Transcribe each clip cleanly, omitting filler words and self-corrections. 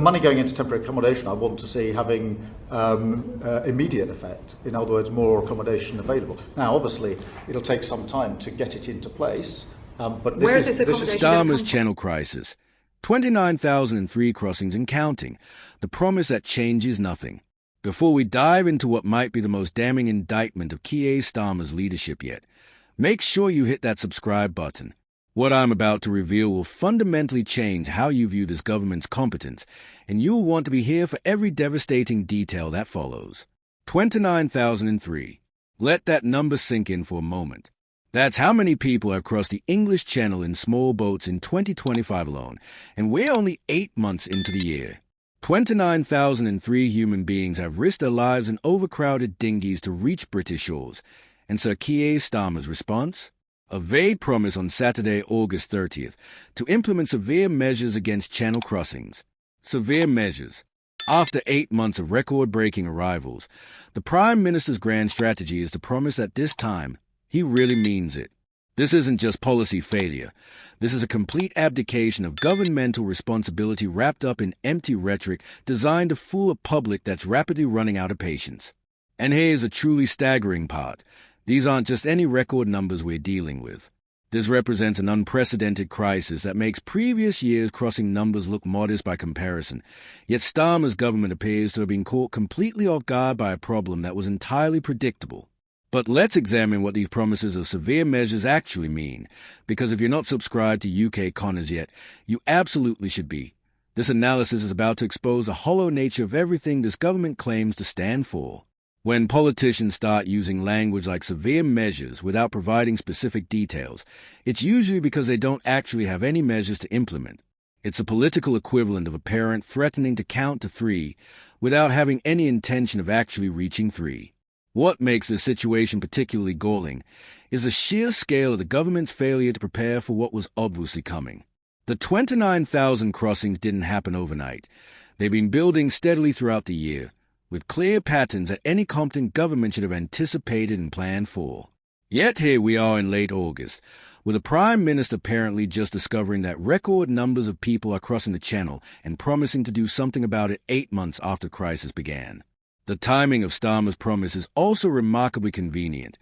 money going into temporary accommodation, I want to see having immediate effect. In other words, more accommodation available. Now, obviously, it'll take some time to get it into place. But Where is this accommodation? Starmer's Channel crisis. 29,003 crossings and counting. The promise that change is nothing. Before we dive into what might be the most damning indictment of Keir Starmer's leadership yet, make sure you hit that subscribe button. What I'm about to reveal will fundamentally change how you view this government's competence, and you'll want to be here for every devastating detail that follows. 29,003. Let that number sink in for a moment. That's how many people have crossed the English Channel in small boats in 2025 alone, and we're only 8 months into the year. 29,003 human beings have risked their lives in overcrowded dinghies to reach British shores. And Sir Keir Starmer's response? A vague promise on Saturday, August 30th, to implement severe measures against channel crossings. Severe measures. After 8 months of record-breaking arrivals, the Prime Minister's grand strategy is to promise that this time, he really means it. This isn't just policy failure. This is a complete abdication of governmental responsibility wrapped up in empty rhetoric designed to fool a public that's rapidly running out of patience. And here's a truly staggering part. These aren't just any record numbers we're dealing with. This represents an unprecedented crisis that makes previous years' crossing numbers look modest by comparison. Yet Starmer's government appears to have been caught completely off guard by a problem that was entirely predictable. But let's examine what these promises of severe measures actually mean, because if you're not subscribed to UK Connors yet, you absolutely should be. This analysis is about to expose the hollow nature of everything this government claims to stand for. When politicians start using language like severe measures without providing specific details, it's usually because they don't actually have any measures to implement. It's a political equivalent of a parent threatening to count to 3 without having any intention of actually reaching 3. What makes this situation particularly galling is the sheer scale of the government's failure to prepare for what was obviously coming. The 29,000 crossings didn't happen overnight. They've been building steadily throughout the year, with clear patterns that any competent government should have anticipated and planned for. Yet here we are in late August, with the Prime Minister apparently just discovering that record numbers of people are crossing the Channel and promising to do something about it 8 months after the crisis began. The timing of Starmer's promise is also remarkably convenient,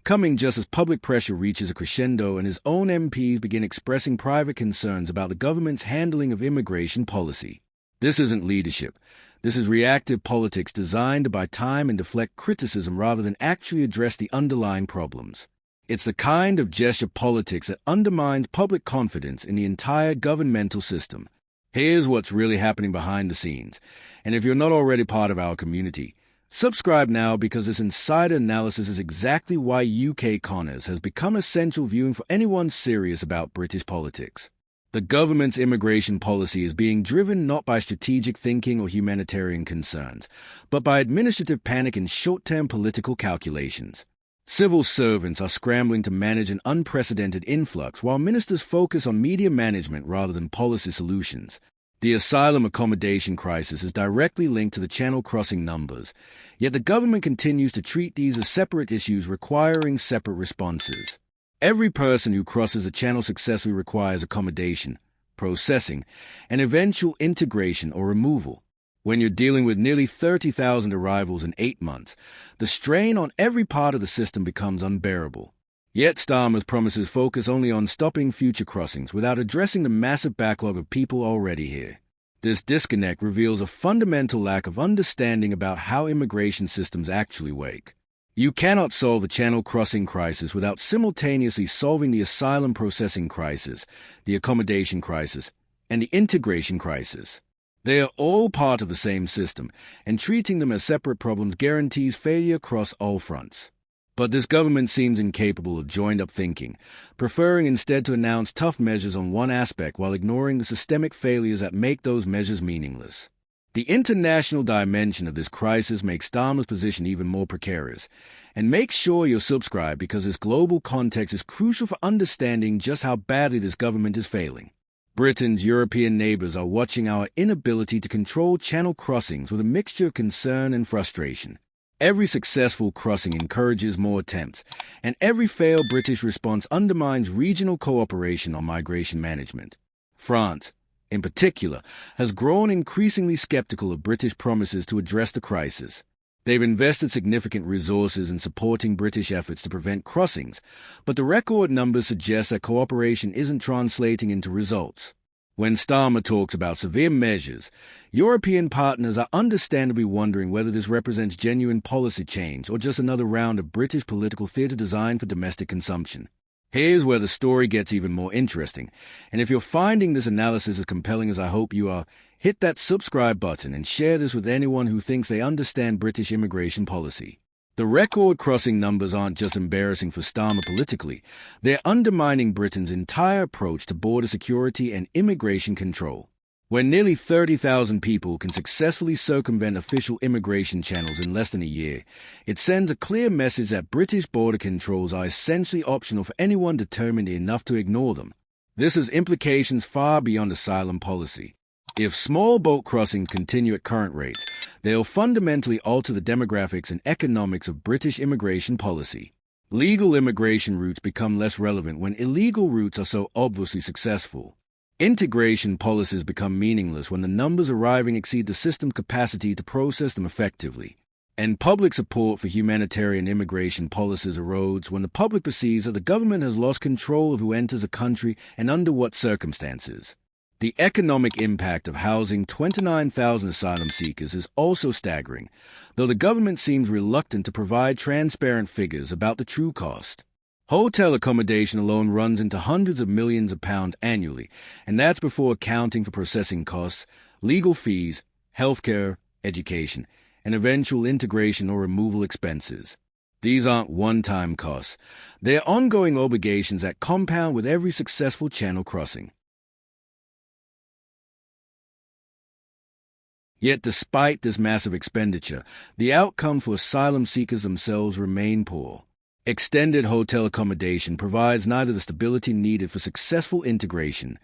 coming just as public pressure reaches a crescendo and his own MPs begin expressing private concerns about the government's handling of immigration policy. This isn't leadership. This is reactive politics designed to buy time and deflect criticism rather than actually address the underlying problems. It's the kind of gesture politics that undermines public confidence in the entire governmental system. Here's what's really happening behind the scenes. And if you're not already part of our community, subscribe now, because this insider analysis is exactly why UK Connors has become essential viewing for anyone serious about British politics. The government's immigration policy is being driven not by strategic thinking or humanitarian concerns, but by administrative panic and short-term political calculations. Civil servants are scrambling to manage an unprecedented influx, while ministers focus on media management rather than policy solutions. The asylum accommodation crisis is directly linked to the Channel crossing numbers, yet the government continues to treat these as separate issues requiring separate responses. Every person who crosses the Channel successfully requires accommodation, processing, and eventual integration or removal. When you're dealing with nearly 30,000 arrivals in 8 months, the strain on every part of the system becomes unbearable. Yet Starmer's promises focus only on stopping future crossings without addressing the massive backlog of people already here. This disconnect reveals a fundamental lack of understanding about how immigration systems actually work. You cannot solve the Channel crossing crisis without simultaneously solving the asylum processing crisis, the accommodation crisis, and the integration crisis. They are all part of the same system, and treating them as separate problems guarantees failure across all fronts. But this government seems incapable of joined-up thinking, preferring instead to announce tough measures on one aspect while ignoring the systemic failures that make those measures meaningless. The international dimension of this crisis makes Starmer's position even more precarious, and make sure you're subscribed, because this global context is crucial for understanding just how badly this government is failing. Britain's European neighbours are watching our inability to control Channel crossings with a mixture of concern and frustration. Every successful crossing encourages more attempts, and every failed British response undermines regional cooperation on migration management. France, in particular, has grown increasingly skeptical of British promises to address the crisis. They've invested significant resources in supporting British efforts to prevent crossings, but the record numbers suggest that cooperation isn't translating into results. When Starmer talks about severe measures, European partners are understandably wondering whether this represents genuine policy change or just another round of British political theatre designed for domestic consumption. Here's where the story gets even more interesting, and if you're finding this analysis as compelling as I hope you are, hit that subscribe button and share this with anyone who thinks they understand British immigration policy. The record crossing numbers aren't just embarrassing for Starmer politically, they're undermining Britain's entire approach to border security and immigration control. When nearly 30,000 people can successfully circumvent official immigration channels in less than a year, it sends a clear message that British border controls are essentially optional for anyone determined enough to ignore them. This has implications far beyond asylum policy. If small boat crossings continue at current rates, they'll fundamentally alter the demographics and economics of British immigration policy. Legal immigration routes become less relevant when illegal routes are so obviously successful. Integration policies become meaningless when the numbers arriving exceed the system's capacity to process them effectively. And public support for humanitarian immigration policies erodes when the public perceives that the government has lost control of who enters a country and under what circumstances. The economic impact of housing 29,000 asylum seekers is also staggering, though the government seems reluctant to provide transparent figures about the true cost. Hotel accommodation alone runs into hundreds of millions of pounds annually, and that's before accounting for processing costs, legal fees, healthcare, education, and eventual integration or removal expenses. These aren't one-time costs. They're ongoing obligations that compound with every successful channel crossing. Yet despite this massive expenditure, the outcome for asylum seekers themselves remain poor. Extended hotel accommodation provides neither the stability needed for successful integration,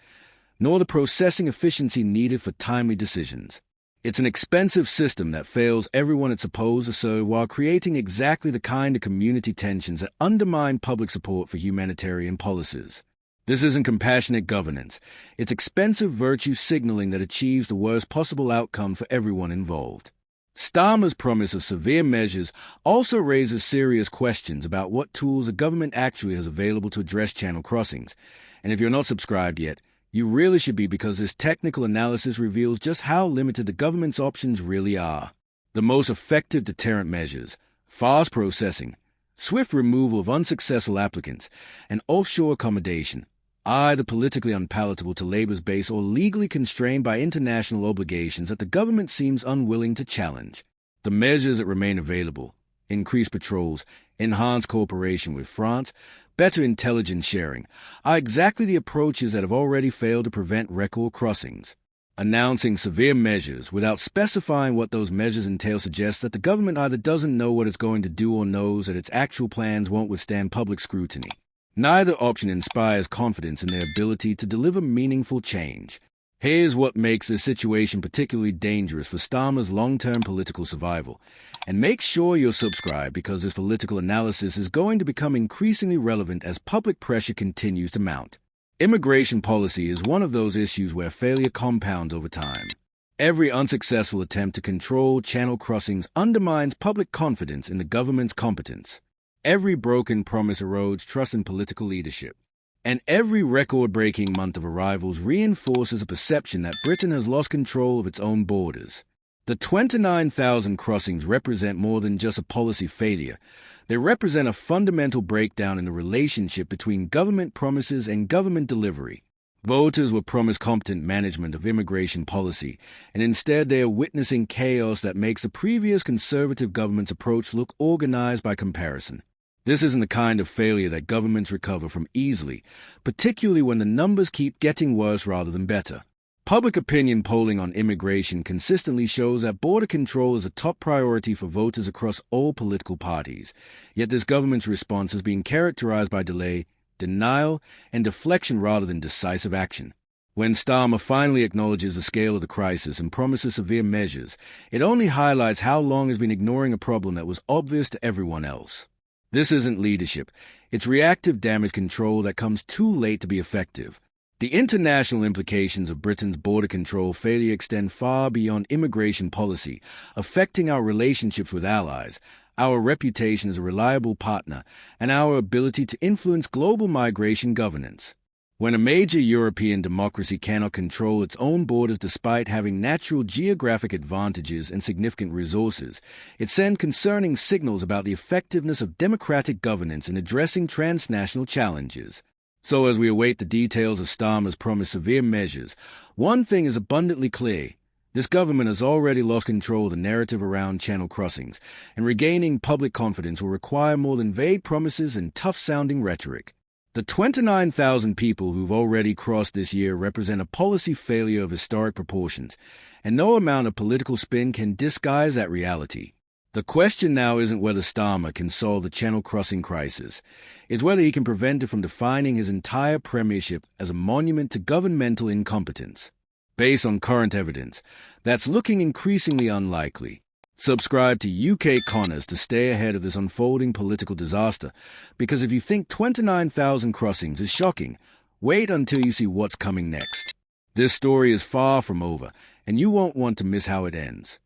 nor the processing efficiency needed for timely decisions. It's an expensive system that fails everyone it's supposed to serve while creating exactly the kind of community tensions that undermine public support for humanitarian policies. This isn't compassionate governance. It's expensive virtue signaling that achieves the worst possible outcome for everyone involved. Starmer's promise of severe measures also raises serious questions about what tools the government actually has available to address channel crossings. And if you're not subscribed yet, you really should be, because this technical analysis reveals just how limited the government's options really are. The most effective deterrent measures, fast processing, swift removal of unsuccessful applicants, and offshore accommodation, are either politically unpalatable to Labour's base or legally constrained by international obligations that the government seems unwilling to challenge. The measures that remain available, increased patrols, enhanced cooperation with France, better intelligence sharing, are exactly the approaches that have already failed to prevent record crossings. Announcing severe measures without specifying what those measures entail suggests that the government either doesn't know what it's going to do or knows that its actual plans won't withstand public scrutiny. Neither option inspires confidence in their ability to deliver meaningful change. Here's what makes this situation particularly dangerous for Starmer's long-term political survival. And make sure you're subscribed, because this political analysis is going to become increasingly relevant as public pressure continues to mount. Immigration policy is one of those issues where failure compounds over time. Every unsuccessful attempt to control channel crossings undermines public confidence in the government's competence. Every broken promise erodes trust in political leadership. And every record-breaking month of arrivals reinforces a perception that Britain has lost control of its own borders. The 29,000 crossings represent more than just a policy failure. They represent a fundamental breakdown in the relationship between government promises and government delivery. Voters were promised competent management of immigration policy, and instead they are witnessing chaos that makes the previous Conservative government's approach look organized by comparison. This isn't the kind of failure that governments recover from easily, particularly when the numbers keep getting worse rather than better. Public opinion polling on immigration consistently shows that border control is a top priority for voters across all political parties, yet this government's response has been characterized by delay, denial, and deflection rather than decisive action. When Starmer finally acknowledges the scale of the crisis and promises severe measures, it only highlights how long he's been ignoring a problem that was obvious to everyone else. This isn't leadership. It's reactive damage control that comes too late to be effective. The international implications of Britain's border control failure extend far beyond immigration policy, affecting our relationships with allies, our reputation as a reliable partner, and our ability to influence global migration governance. When a major European democracy cannot control its own borders despite having natural geographic advantages and significant resources, it sends concerning signals about the effectiveness of democratic governance in addressing transnational challenges. So as we await the details of Starmer's promised severe measures, one thing is abundantly clear. This government has already lost control of the narrative around channel crossings, and regaining public confidence will require more than vague promises and tough-sounding rhetoric. The 29,000 people who've already crossed this year represent a policy failure of historic proportions, and no amount of political spin can disguise that reality. The question now isn't whether Starmer can solve the channel crossing crisis. It's whether he can prevent it from defining his entire premiership as a monument to governmental incompetence. Based on current evidence, that's looking increasingly unlikely. Subscribe to UK Connors to stay ahead of this unfolding political disaster, because if you think 29,000 crossings is shocking, wait until you see what's coming next. This story is far from over, and you won't want to miss how it ends.